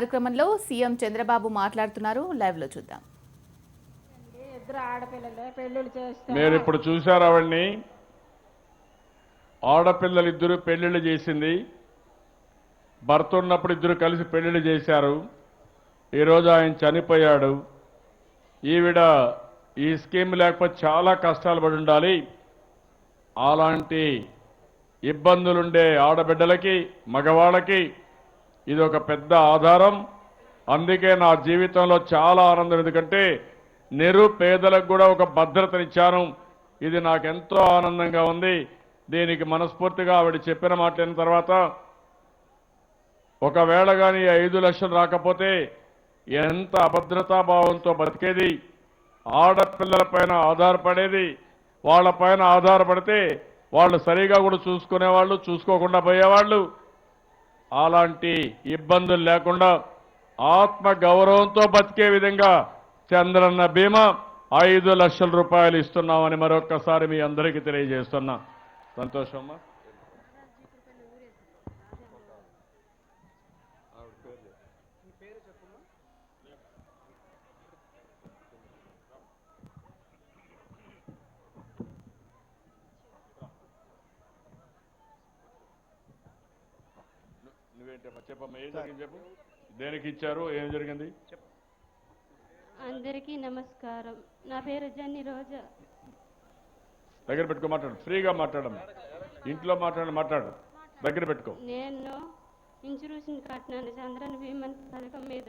కార్యక్రమంలో సీఎం చంద్రబాబు మాట్లాడుతున్నారు. లైవ్ లో చూద్దాం. ఇద్దరు ఆడపిల్లలే పెళ్లిళ్ళు చేస్తే మీరు ఇప్పుడు చూశారు ఆవిడ్ని. ఆడపిల్లలు ఇద్దరు పెళ్లిళ్ళు చేసింది. భర్త ఉన్నప్పుడు ఇద్దరు కలిసి పెళ్లిళ్ళు చేశారు. ఈరోజు ఆయన చనిపోయాడు. ఈవిడ ఈ స్కీమ్ లేకపోతే చాలా కష్టాలు పడి ఉండాలి. అలాంటి ఇబ్బందులుండే ఆడబిడ్డలకి మగవాళ్ళకి ఇది ఒక పెద్ద ఆధారం. అందుకే నా జీవితంలో చాలా ఆనందం. ఎందుకంటే నిరుపేదలకు కూడా ఒక భద్రతనిచ్చాను. ఇది నాకెంతో ఆనందంగా ఉంది. దీనికి మనస్ఫూర్తిగా ఆవిడ చెప్పిన మాటలైన తర్వాత ఒకవేళ కానీ 5 లక్షలు రాకపోతే ఎంత అభద్రతాభావంతో బతికేది, ఆడపిల్లలపైన ఆధారపడేది. వాళ్ళపైన ఆధారపడితే వాళ్ళు సరిగా కూడా చూసుకునేవాళ్ళు, చూసుకోకుండా పోయేవాళ్ళు. అలాంటి ఇబ్బందులు లేకుండా ఆత్మ గౌరవంతో బతికే విధంగా చంద్రన్న బీమా 5 లక్షల రూపాయలు ఇస్తున్నామని మరొక్కసారి మీ అందరికీ తెలియజేస్తున్నా. సంతోషమ్మా. నువ్వేంటమ్మా చెప్పమ్మా, ఏం జరిగింది చెప్పు. దేనికి ఇచ్చారు, ఏం జరిగింది చెప్పు. అందరికీ నమస్కారం. నా పేరు జన్ని రోజా. దగ్గర పెట్టుకో, మాట్లాడు. ఫ్రీగా మాట్లాడమ్మా. ఇంట్లో మాట్లాడు. దగ్గర పెట్టుకో. నేను ఇన్సూరెన్స్ కట్టినాను చంద్రన్ భీమన్ పథకం మీద.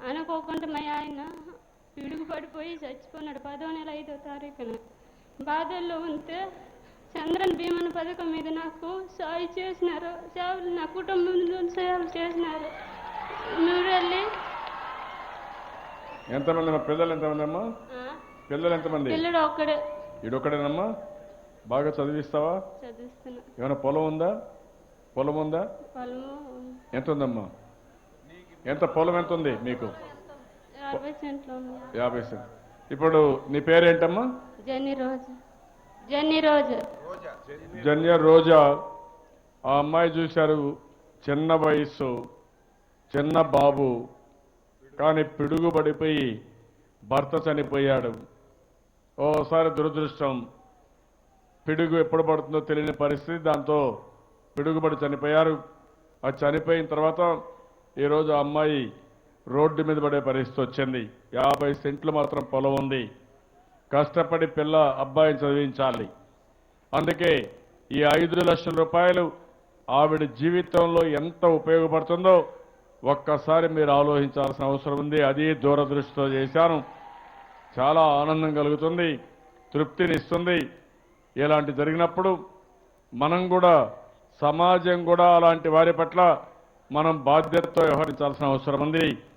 అనుకోకుండా మా ఆయన పిడుగు పడిపోయి చచ్చిపోయినాడు 10వ నెల 5వ తారీఖున. బాధల్లో ఉంటే చంద్రన్ భీమన్ పథకం మీద నాకు సాయం చేసినారు. సేవలు నా కుటుంబంలో సేవలు చేసినారు. నూరెళ్ళి ఎంతమంది అమ్మా పిల్లలు? ఎంతమంది అమ్మా పిల్లలు? ఎంతమంది? పిల్లడు ఒక్కడే. ఈడొక్కడేనమ్మా? బాగా చదివిస్తావా? చదివిస్తున్నా. ఏమైనా పొలం ఉందా? పొలము ఎంత ఉందమ్మా? ఎంత పొలం ఎంత ఉంది మీకు? 50 సెంట్లు ఉంది. 50 సెంట్లు. ఇప్పుడు నీ పేరేంటమ్మా? జన్ని రోజా. జన్ని రోజా. జన్య రోజా. ఆ అమ్మాయి చూశారు, చిన్న వయస్సు, చిన్న బాబు, కానీ పిడుగు పడిపోయి భర్త చనిపోయాడు. ఓసారి దురదృష్టం, పిడుగు ఎప్పుడు పడుతుందో తెలియని పరిస్థితి. దాంతో పిడుగుపడి చనిపోయారు. అది చనిపోయిన తర్వాత ఈరోజు ఆ అమ్మాయి రోడ్డు మీద పడే పరిస్థితి వచ్చింది. 50 సెంట్లు మాత్రం పొలం ఉంది. కష్టపడి అబ్బాయిని చదివించాలి. అందుకే ఈ 5 లక్షల రూపాయలు ఆవిడ జీవితంలో ఎంత ఉపయోగపడుతుందో ఒక్కసారి మీరు ఆలోచించాల్సిన అవసరం ఉంది. అది దూరదృష్టితో చేశాను. చాలా ఆనందం కలుగుతుంది, తృప్తినిస్తుంది. ఇలాంటి జరిగినప్పుడు మనం కూడా, సమాజం కూడా అలాంటి వారి పట్ల మనం బాధ్యతతో వ్యవహరించాల్సిన అవసరం ఉంది.